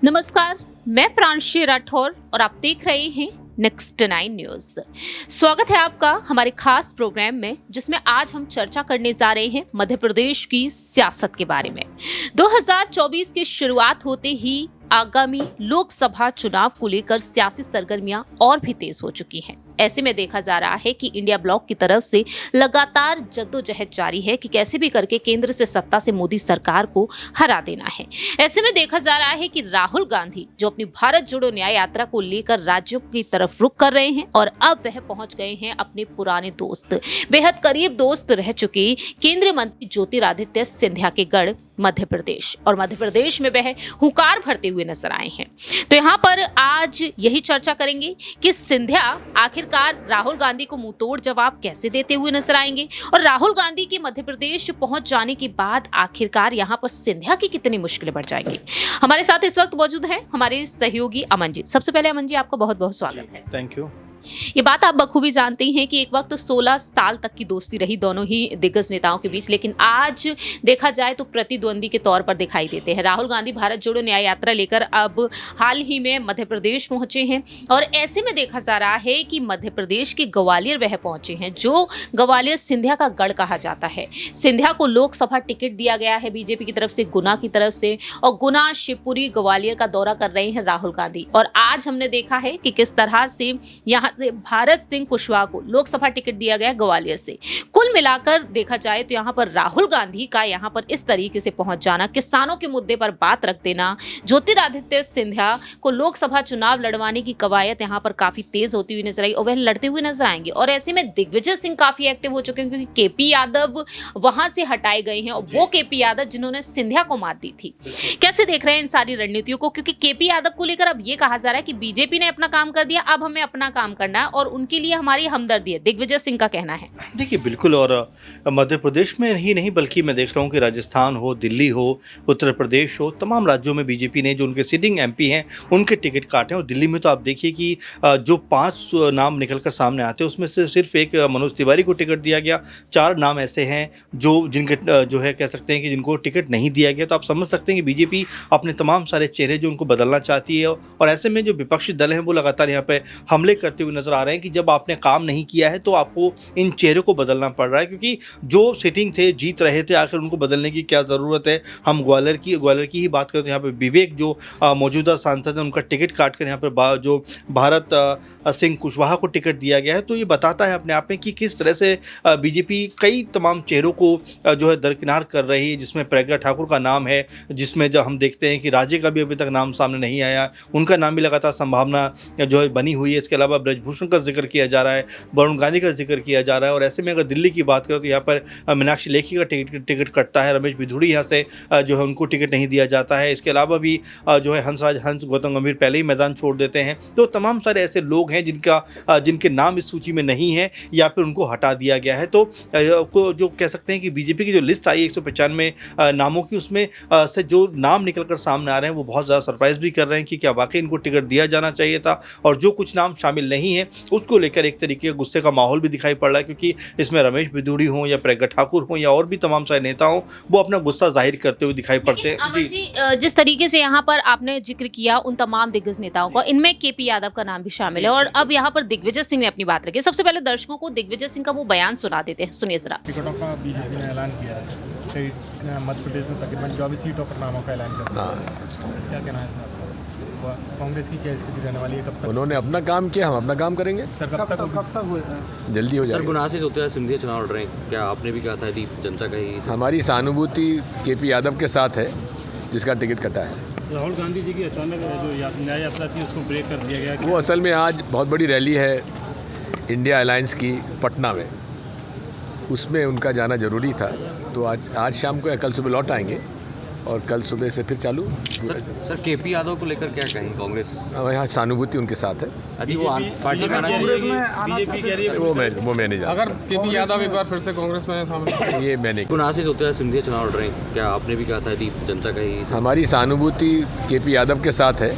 नमस्कार, मैं प्रांशी राठौर और आप देख रहे हैं नेक्स्ट 9 न्यूज। स्वागत है आपका हमारे खास प्रोग्राम में, जिसमें आज हम चर्चा करने जा रहे हैं मध्य प्रदेश की सियासत के बारे में। 2024 की शुरुआत होते ही आगामी लोकसभा चुनाव को लेकर सियासी सरगर्मियां और भी तेज हो चुकी हैं। ऐसे में देखा जा रहा है कि इंडिया ब्लॉक की तरफ से लगातार जद्दोजहद जारी है कि कैसे भी करके केंद्र से सत्ता से मोदी सरकार को हरा देना है। ऐसे में देखा जा रहा है कि राहुल गांधी जो अपनी भारत जोड़ो न्याय यात्रा को लेकर राज्यों की तरफ रुख कर रहे हैं और अब वह पहुंच गए हैं अपने पुराने दोस्त, बेहद करीब दोस्त रह चुके केंद्रीय मंत्री ज्योतिरादित्य सिंधिया के गढ़ मध्य प्रदेश, और मध्य प्रदेश में वह हुंकार भरते हुए नजर आए हैं। तो यहाँ पर आज यही चर्चा करेंगे कि सिंधिया आखिरकार राहुल गांधी को मुंहतोड़ जवाब कैसे देते हुए नजर आएंगे, और राहुल गांधी के मध्य प्रदेश पहुंच जाने के बाद आखिरकार यहाँ पर सिंधिया की कितनी मुश्किलें बढ़ जाएंगी। हमारे साथ इस वक्त मौजूद हैं हमारे सहयोगी अमन जी। सबसे पहले अमन जी, आपका बहुत बहुत स्वागत है। Thank you. ये बात आप बखूबी जानते हैं कि एक वक्त 16 साल तक की दोस्ती रही दोनों ही दिग्गज नेताओं के बीच, लेकिन आज देखा जाए तो प्रतिद्वंदी के तौर पर दिखाई देते हैं। राहुल गांधी भारत जोड़ो न्याय यात्रा लेकर अब हाल ही में मध्य प्रदेश पहुंचे हैं, और ऐसे में देखा जा रहा है कि मध्य प्रदेश के ग्वालियर वह पहुंचे हैं, जो ग्वालियर सिंधिया का गढ़ कहा जाता है। सिंधिया को लोकसभा टिकट दिया गया है बीजेपी की तरफ से, गुना की तरफ से, और गुना, शिवपुरी, ग्वालियर का दौरा कर रहे हैं राहुल गांधी। और आज हमने देखा है कि किस तरह से यहाँ से भारत सिंह कुशवाहा को लोकसभा टिकट दिया गया ग्वालियर से। कुल मिलाकर देखा जाए तो यहाँ पर राहुल गांधी का यहाँ पर इस तरीके से पहुंच जाना, किसानों के मुद्दे पर बात रख देना, ज्योतिरादित्य सिंधिया को लोकसभा चुनाव लड़वाने की कवायद यहाँ पर काफी तेज होती हुई नजर आई, और वह लड़ते हुए नजर आएंगे। और ऐसे में दिग्विजय सिंह काफी एक्टिव हो चुके हैं, क्योंकि केपी यादव वहां से हटाए गए हैं, और वो केपी यादव जिन्होंने सिंधिया को मात दी थी। कैसे देख रहे हैं इन सारी रणनीतियों को, क्योंकि केपी यादव को लेकर अब ये कहा जा रहा है कि बीजेपी ने अपना काम कर दिया, अब हमें अपना काम करना है, और उनके लिए हमारी हमदर्दी है, दिग्विजय सिंह का कहना है। देखिए, बिल्कुल। और मध्य प्रदेश में ही नहीं, बल्कि मैं देख रहा हूँ कि राजस्थान हो, दिल्ली हो, उत्तर प्रदेश हो, तमाम राज्यों में बीजेपी ने जो उनके सिटिंग एमपी हैं उनके टिकट काटे हैं। और दिल्ली में तो आप देखिए कि जो 5 नाम निकलकर सामने आते हैं उसमें से सिर्फ एक मनोज तिवारी को टिकट दिया गया। 4 नाम ऐसे हैं जिनके जो है कह सकते हैं कि जिनको टिकट नहीं दिया गया। तो आप समझ सकते हैं कि बीजेपी अपने तमाम सारे चेहरे जो उनको बदलना चाहती है, और ऐसे में जो विपक्षी दल हैं वो लगातार यहाँ पे हमले करते हुए नजर आ रहे हैं कि जब आपने काम नहीं किया है तो आपको इन चेहरों को बदलना पड़ रहा है, क्योंकि जो सिटिंग थे, जीत रहे थे, आखिर उनको बदलने की क्या ज़रूरत है। हम ग्वालियर की ही बात करें तो यहाँ पे विवेक जो मौजूदा सांसद हैं उनका टिकट काटकर यहाँ पर जो भारत सिंह कुशवाहा को टिकट दिया गया है। तो ये बताता है अपने आप में कि किस तरह से बीजेपी कई तमाम चेहरों को जो है दरकिनार कर रही है, जिसमें प्रज्ञा ठाकुर का नाम है, जिसमें जब हम देखते हैं कि राजे का भी अभी तक नाम सामने नहीं आया, उनका नाम भी लगातार संभावना जो है बनी हुई है। इसके अलावा ब्रजभूषण का जिक्र किया जा रहा है, वरुण गांधी का जिक्र किया जा रहा है। और ऐसे में अगर दिल्ली की बात करें तो यहाँ पर मीनाक्षी लेखी का टिकट कटता है, रमेश बिधूड़ी यहाँ से जो है उनको टिकट नहीं दिया जाता है। इसके अलावा भी जो है हंस गौतम गंभीर पहले ही मैदान छोड़ देते हैं। तो तमाम सारे ऐसे लोग हैं जिनके नाम इस सूची में नहीं है या फिर उनको हटा दिया गया है। तो जो कह सकते हैं कि बीजेपी की जो लिस्ट आई 195 नामों की, उसमें से जो नाम निकल कर सामने आ रहे हैं वो बहुत ज़्यादा सरप्राइज भी कर रहे हैं कि क्या वाकई इनको टिकट दिया जाना चाहिए था। और जो कुछ नाम शामिल नहीं है उसको लेकर एक तरीके का गुस्से का माहौल भी दिखाई पड़ रहा है, क्योंकि इसमें रमेश बिधूड़ी हों या प्रज्ञा ठाकुर हों या और भी तमाम सारे नेता हों, वो अपना गुस्सा जाहिर करते हुए दिखाई पड़ते हैं। जी, जिस तरीके से यहाँ पर आपने जिक्र किया उन तमाम दिग्गज नेताओं का, इनमें केपी यादव का नाम भी शामिल है, और अब यहाँ पर दिग्विजय सिंह ने अपनी बात रखी। सबसे पहले दर्शकों को दिग्विजय सिंह का वो बयान सुना देते हैं, सुनिए जरा। टिकटों का बीजेपी ने ऐलान किया है, मध्य प्रदेश में तकरीबन 24 सीटों पर नामों का ऐलान किया। क्या कहना है कांग्रेस की क्या स्थिति रहने वाली है? कब तक उन्होंने अपना काम किया, हम अपना काम करेंगे। सर कब तक हुए? जल्दी हो जाएगा। सर, गुनाह से होते हैं सिंधिया चुनाव लड़ रहे हैं, क्या आपने भी कहा था यदि जनता का ही? हमारी सहानुभूति केपी यादव के साथ है जिसका टिकट कटा है। राहुल गांधी जी की अचानक जो न्याय यात्रा थी उसको ब्रेक कर दिया गया। वो असल में आज बहुत बड़ी रैली है इंडिया अलायंस की पटना में, उसमें उनका जाना जरूरी था। तो आज शाम को या कल सुबह लौट आएंगे, और कल सुबह से फिर चालू। सर केपी यादव को लेकर क्या कहें कांग्रेस? यहाँ सहानुभूति उनके साथ है। अभी वो पार्टी में आना चाहिए। बीजेपी कह रही है वो मैं नहीं जानता। अगर केपी यादव एक बार फिर से कांग्रेस में शामिल, ये मैं नहीं। गुनाह से होते हैं सिंधिया चुनाव लड़ रहे हैं, क्या आपने भी कहा था यदि जनता का ही? हमारी सहानुभूति केपी यादव के साथ है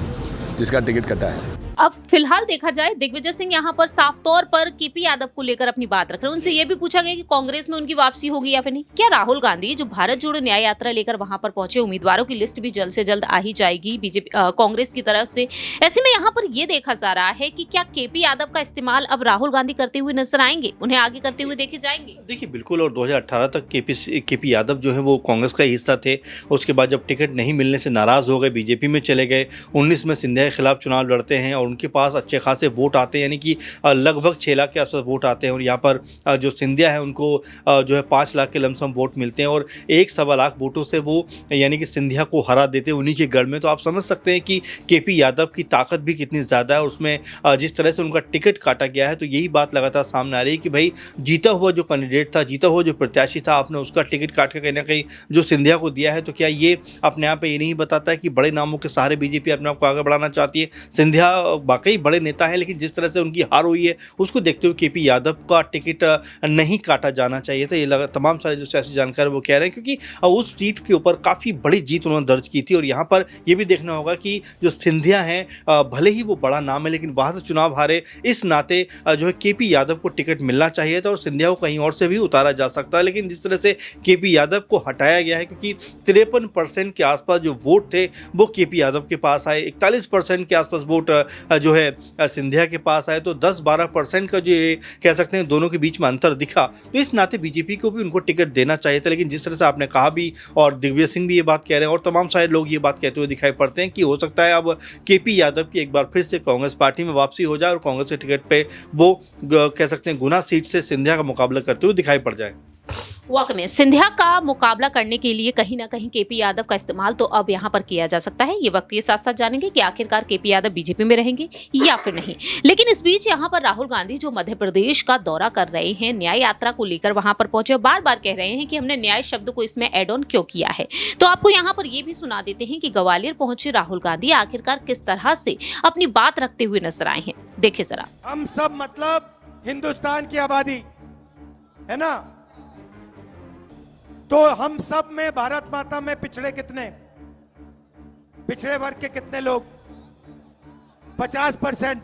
जिसका टिकट कटा है। अब फिलहाल देखा जाए दिग्विजय सिंह यहाँ पर साफ तौर पर केपी यादव को लेकर अपनी बात रख रहे हैं। उनसे ये भी पूछा गया कि कांग्रेस में उनकी वापसी होगी या फिर नहीं। क्या राहुल गांधी जो भारत जोड़ो न्याय यात्रा लेकर वहां पर पहुंचे, उम्मीदवारों की लिस्ट भी जल्द से जल्द आ ही जाएगी बीजेपी कांग्रेस की तरफ से, ऐसे में यहाँ पर ये देखा जा रहा है कि क्या केपी यादव का इस्तेमाल अब राहुल गांधी करते हुए नजर आएंगे, उन्हें आगे करते हुए देखे जाएंगे? देखिए बिल्कुल, और 2018 तक केपी यादव जो है वो कांग्रेस का हिस्सा थे। उसके बाद जब टिकट नहीं मिलने से नाराज़ हो गए, बीजेपी में चले गए। 19 में सिंधिया के खिलाफ चुनाव लड़ते हैं और उनके पास अच्छे खासे वोट आते हैं, यानी कि लगभग 6 लाख के आसपास वोट आते हैं। और यहाँ पर जो सिंधिया है उनको जो है 5 लाख के लमसम वोट मिलते हैं और 1.25 लाख वोटों से वो यानी कि सिंधिया को हरा देते हैं उन्हीं के गढ़ में। तो आप समझ सकते हैं कि केपी यादव की ताकत भी कितनी ज़्यादा है। उसमें जिस तरह से उनका टिकट काटा गया है, तो यही बात लगातार सामने आ रही है कि भाई जीता हुआ जो कैंडिडेट था, जीता हुआ जो प्रत्याशी था, आपने उसका टिकट काट के कहीं ना कहीं जो सिंधिया को दिया है। तो क्या ये अपने आप पे ये नहीं बताता है कि बड़े नामों के सहारे बीजेपी अपने आप को आगे बढ़ाना चाहती है? सिंधिया वाकई बड़े नेता है, लेकिन जिस तरह से उनकी हार हुई है उसको देखते हुए केपी यादव का टिकट नहीं काटा जाना चाहिए था। ये तमाम सारे जो सियासी जानकार वो कह रहे हैं, क्योंकि उस सीट के ऊपर काफ़ी बड़ी जीत उन्होंने दर्ज की थी। और यहाँ पर यह भी देखना होगा कि जो सिंधिया हैं, भले ही वो बड़ा नाम है, लेकिन वहाँ से चुनाव हारे, इस नाते जो है केपी यादव को टिकट मिलना चाहिए था और सिंधिया को कहीं और से भी उतारा जा सकता है। लेकिन जिस तरह से केपी यादव को हटाया गया है, क्योंकि 53% के आसपास जो वोट थे वो केपी यादव के पास आए, 41% के आसपास वोट जो है सिंधिया के पास आए, तो 10-12% का जो कह सकते हैं दोनों के बीच में अंतर दिखा। तो इस नाते बीजेपी को भी उनको टिकट देना चाहिए था। लेकिन जिस तरह से आपने कहा भी, और दिग्विजय सिंह भी ये बात कह रहे हैं और तमाम सारे लोग ये बात कहते हुए दिखाई पड़ते हैं कि हो सकता है अब केपी यादव की एक बार फिर से कांग्रेस पार्टी में वापसी हो जाए और कांग्रेस के टिकट पे वो कह सकते हैं गुना सीट से सिंधिया का मुकाबला करते हुए दिखाई पड़ जाए। वाकई में सिंधिया का मुकाबला करने के लिए कहीं ना कहीं केपी यादव का इस्तेमाल तो अब यहाँ पर किया जा सकता है। ये वक्त के साथ साथ जानेंगे कि आखिरकार केपी यादव बीजेपी में रहेंगे या फिर नहीं। लेकिन इस बीच यहाँ पर राहुल गांधी जो मध्य प्रदेश का दौरा कर रहे हैं, न्याय यात्रा को लेकर वहां पर पहुंचे और बार बार कह रहे हैं कि हमने न्याय शब्द को इसमें एड ऑन क्यों किया है। तो आपको यहाँ पर ये भी सुना देते हैं कि ग्वालियर पहुंचे राहुल गांधी आखिरकार किस तरह से अपनी बात रखते हुए नजर आए हैं। देखिए जरा। हम सब मतलब हिंदुस्तान की आबादी है ना, तो हम सब में भारत माता में पिछड़े कितने, पिछड़े वर्ग के कितने लोग? 50%।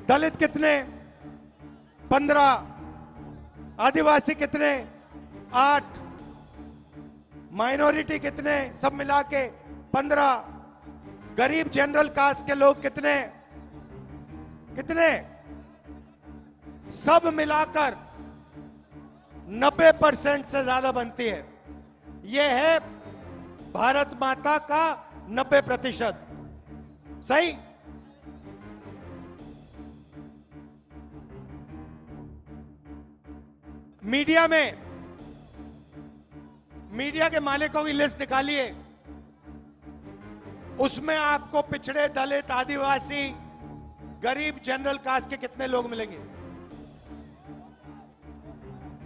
दलित कितने? 15। आदिवासी कितने? 8। माइनॉरिटी कितने? सब मिला के 15। गरीब जनरल कास्ट के लोग कितने? सब मिलाकर 90% से ज्यादा बनती है। यह है भारत माता का 90%। सही? मीडिया के मालिकों की लिस्ट निकालिए, उसमें आपको पिछड़े, दलित, आदिवासी, गरीब, जनरल कास्ट के कितने लोग मिलेंगे?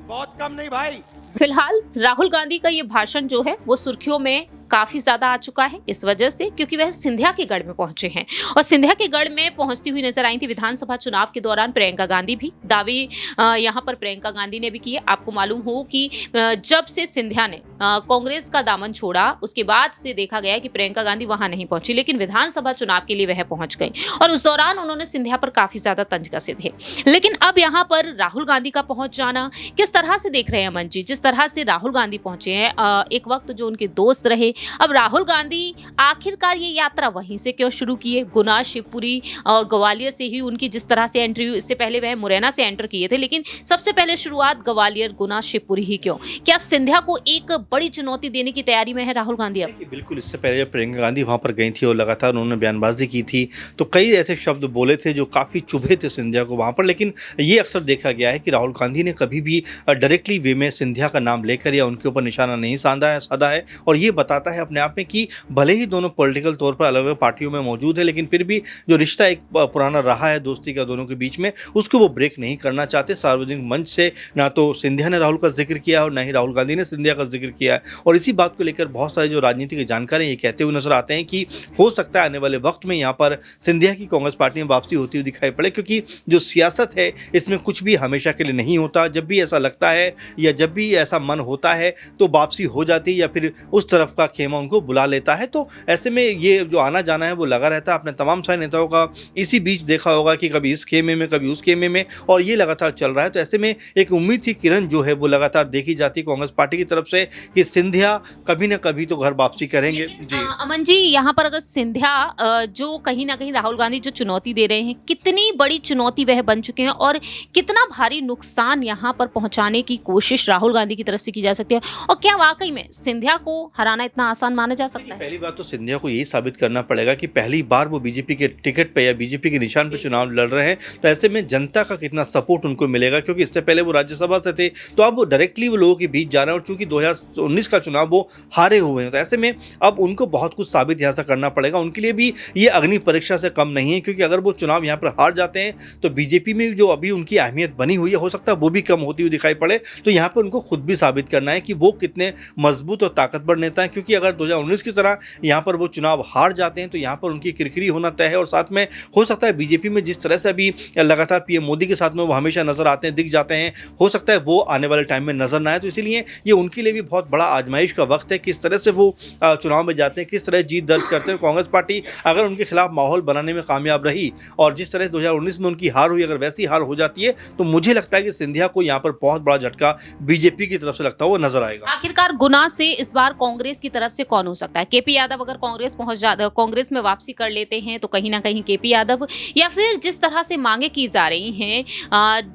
बहुत कम नहीं भाई। फिलहाल राहुल गांधी का ये भाषण जो है वो सुर्खियों में काफी ज्यादा आ चुका है, इस वजह से क्योंकि वह सिंधिया के गढ़ में पहुंचे हैं और सिंधिया के गढ़ में पहुंचती हुई नजर आई थी। विधानसभा चुनाव के दौरान प्रियंका गांधी भी दावे यहां पर प्रियंका गांधी ने भी किए। आपको मालूम हो कि जब से सिंधिया ने कांग्रेस का दामन छोड़ा, उसके बाद से देखा गया कि प्रियंका गांधी वहां नहीं पहुंची, लेकिन विधानसभा चुनाव के लिए वह पहुंच गई और उस दौरान उन्होंने सिंधिया पर काफी ज्यादा तंज कसे थे। लेकिन अब यहाँ पर राहुल गांधी का पहुंच जाना किस तरह से देख रहे हैं अमन जी? जिस तरह से राहुल गांधी पहुंचे हैं, एक वक्त जो उनके दोस्त रहे, अब राहुल गांधी आखिरकार ये यात्रा वहीं से क्यों शुरू किए? गुना, शिवपुरी और ग्वालियर से ही उनकी जिस तरह से एंट्री हुई, इससे पहले वह मुरैना से एंटर किए थे, लेकिन सबसे पहले शुरुआत ग्वालियर, गुना, शिवपुरी ही क्यों? क्या सिंधिया को एक बड़ी चुनौती देने की तैयारी में है राहुल गांधी अब? बिल्कुल, इससे पहले जब प्रियंका गांधी वहाँ पर गई थी और लगातार उन्होंने बयानबाजी की थी, तो कई ऐसे शब्द बोले थे जो काफ़ी चुभे थे सिंधिया को वहाँ पर। लेकिन ये अक्सर देखा गया है कि राहुल गांधी ने कभी भी डायरेक्टली वे में सिंधिया का नाम लेकर या उनके ऊपर निशाना नहीं साधा है। और ये बताता है अपने आप में कि भले ही दोनों पॉलिटिकल तौर पर अलग अलग पार्टियों में मौजूद है, लेकिन फिर भी जो रिश्ता एक पुराना रहा है दोस्ती का दोनों के बीच में, उसको वो ब्रेक नहीं करना चाहते। सार्वजनिक मंच से ना तो सिंधिया ने राहुल का जिक्र किया और ना ही राहुल गांधी ने सिंधिया का जिक्र किया है। और इसी बात को लेकर बहुत सारे जो राजनीति के जानकार हैं ये कहते हुए नजर आते हैं कि हो सकता है आने वाले वक्त में यहाँ पर सिंधिया की कांग्रेस पार्टी में वापसी होती हुई दिखाई पड़े, क्योंकि जो सियासत है इसमें कुछ भी हमेशा के लिए नहीं होता। जब भी ऐसा लगता है या जब भी ऐसा मन होता है तो वापसी हो जाती है, या फिर उस तरफ का खेमा उनको बुला लेता है। तो ऐसे में ये जो आना जाना है वो लगा रहता है। आपने तमाम सारे नेताओं का इसी बीच देखा होगा कि कभी इस खेमे में कभी उस खेमे में, और ये लगातार चल रहा है। तो ऐसे में एक उम्मीद की किरण जो है वो लगातार देखी जाती है कांग्रेस पार्टी की तरफ से कि सिंधिया कभी ना कभी तो घर वापसी करेंगे। जी अमन जी, यहाँ पर अगर सिंधिया जो कहीं ना कहीं राहुल गांधी जो चुनौती दे रहे हैं, कितनी बड़ी चुनौती वह बन चुके हैं और कितना भारी नुकसान यहाँ पर पहुंचाने की कोशिश राहुल गांधी की तरफ से की जा सकती है, और क्या वाकई में सिंधिया को हराना इतना आसान माना जा सकता है? पहली बात तो सिंधिया को यही साबित करना पड़ेगा कि पहली बार वो बीजेपी के टिकट पे या बीजेपी के निशान पे चुनाव लड़ रहे हैं। तो ऐसे में जनता का कितना सपोर्ट उनको मिलेगा, क्योंकि इससे पहले वो राज्यसभा से थे, तो अब वो डायरेक्टली वो लोगों के बीच जा रहे हैं। और चूंकि 2019 का चुनाव वो हारे हुए हैं, तो ऐसे में अब उनको बहुत कुछ साबित यहाँ से करना पड़ेगा। उनके लिए भी ये अग्नि परीक्षा से कम नहीं है, क्योंकि अगर वो चुनाव यहाँ पर हार जाते हैं तो बीजेपी में जो अभी उनकी अहमियत बनी हुई है, हो सकता है वो भी कम होती हुई दिखाई पड़े। तो यहाँ पर उनको खुद भी साबित करना है कि वो कितने मजबूत और ताकतवर नेता हैं, क्योंकि अगर 2019 की तरह यहाँ पर वो चुनाव हार जाते हैं तो यहाँ पर उनकी किरकिरी होना तय है। और साथ में हो सकता है बीजेपी में जिस तरह से अभी लगातार पीएम मोदी के साथ में वो हमेशा नजर आते हैं, दिख जाते हैं, हो सकता है वो आने वाले टाइम में नजर ना आए। तो इसीलिए ये उनके लिए भी बहुत बड़ा आजमाइश का वक्त है, किस तरह से वो चुनाव में जाते हैं, किस तरह जीत दर्ज करते हैं। कांग्रेस पार्टी अगर उनके खिलाफ माहौल बनाने में कामयाब रही और जिस तरह 2019 में उनकी हार हुई, अगर वैसी हार हो जाती है, तो मुझे लगता है कि सिंधिया को यहाँ पर बहुत बड़ा झटका बीजेपी की तरफ से लगता हुआ नजर आएगा। आखिरकार गुना से इस बार कांग्रेस की तरफ से कौन हो सकता है? केपी यादव अगर कांग्रेस में वापसी कर लेते हैं तो कहीं ना कहीं केपी यादव, या फिर जिस तरह से मांगे की जा रही हैं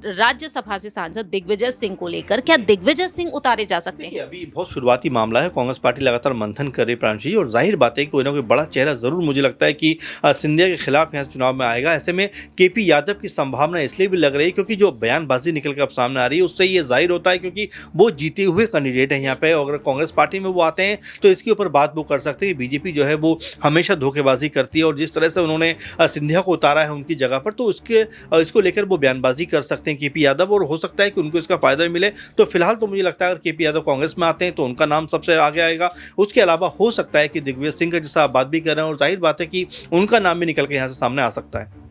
राज्यसभा से सांसद दिग्विजय सिंह को लेकर, क्या दिग्विजय सिंह उतारे जा सकते हैं? अभी बहुत शुरुआती मामला है, कांग्रेस पार्टी लगातार मंथन कर रही प्रांशी, और जाहिर बात है कि कोई ना कोई बड़ा चेहरा जरूर मुझे लगता है कि सिंधिया के खिलाफ यहाँ चुनाव में आएगा। ऐसे में केपी यादव की संभावना इसलिए भी लग रही है क्योंकि जो बयानबाजी निकल कर अब सामने आ रही है उससे ये जाहिर होता है क्योंकि वो जीते हुए कैंडिडेट हैं यहाँ पे। अगर कांग्रेस पार्टी में वो आते हैं तो इसके ऊपर बात वो कर सकते हैं। बीजेपी जो है वो हमेशा धोखेबाजी करती है, और जिस तरह से उन्होंने सिंधिया को उतारा है उनकी जगह पर, तो इसको लेकर वो बयानबाजी कर सकते हैं केपी यादव, और हो सकता है कि उनको इसका फायदा मिले। तो फिलहाल तो मुझे लगता है अगर केपी यादव कांग्रेस में आते हैं तो उनका नाम सबसे आगे आएगा। उसके अलावा हो सकता है कि दिग्विजय सिंह का जैसा आप बात भी कर रहे हैं, और जाहिर बात है कि उनका नाम भी निकल के यहाँ से सामने आ सकता है।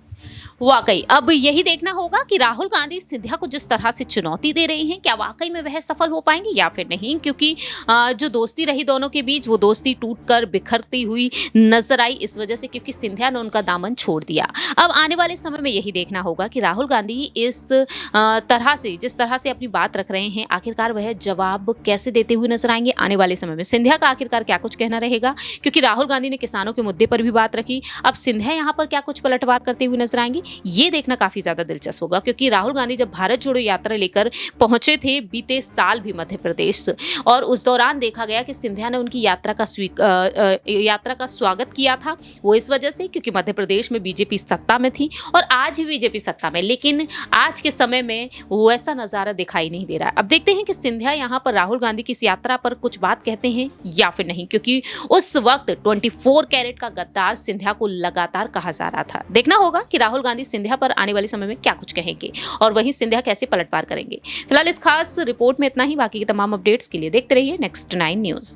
वाकई अब यही देखना होगा कि राहुल गांधी सिंधिया को जिस तरह से चुनौती दे रहे हैं, क्या वाकई में वह सफल हो पाएंगे या फिर नहीं, क्योंकि जो दोस्ती रही दोनों के बीच वो दोस्ती टूटकर बिखरती हुई नजर आई इस वजह से क्योंकि सिंधिया ने उनका दामन छोड़ दिया। अब आने वाले समय में यही देखना होगा कि राहुल गांधी इस तरह से जिस तरह से अपनी बात रख रहे हैं, आखिरकार वह जवाब कैसे देते हुए नजर आएंगे आने वाले समय में। सिंधिया का आखिरकार क्या कुछ कहना रहेगा, क्योंकि राहुल गांधी ने किसानों के मुद्दे पर भी बात रखी, अब सिंधिया यहाँ पर क्या कुछ पलटवार करते हुए नजर आएंगे, ये देखना काफी ज्यादा दिलचस्प होगा। क्योंकि राहुल गांधी जब भारत जोड़ो यात्रा लेकर पहुंचे थे बीते साल भी मध्य प्रदेश, और उस दौरान देखा गया कि सिंधिया ने उनकी यात्रा का स्वागत किया था। वो इस वजह से क्योंकि मध्य प्रदेश में बीजेपी सत्ता में थी और आज भी बीजेपी सत्ता में, लेकिन आज के समय में वैसा नजारा दिखाई नहीं दे रहा। अब देखते हैं कि सिंधिया यहाँ पर राहुल गांधी की इस यात्रा पर कुछ बात कहते हैं या फिर नहीं, क्योंकि उस वक्त 24 कैरेट का गद्दार सिंधिया को लगातार कहा जा रहा था। देखना होगा कि राहुल गांधी सिंधिया पर आने वाले समय में क्या कुछ कहेंगे और वहीं सिंधिया कैसे पलटवार करेंगे। फिलहाल इस खास रिपोर्ट में इतना ही। बाकी के तमाम अपडेट्स के लिए देखते रहिए नेक्स्ट 9 न्यूज।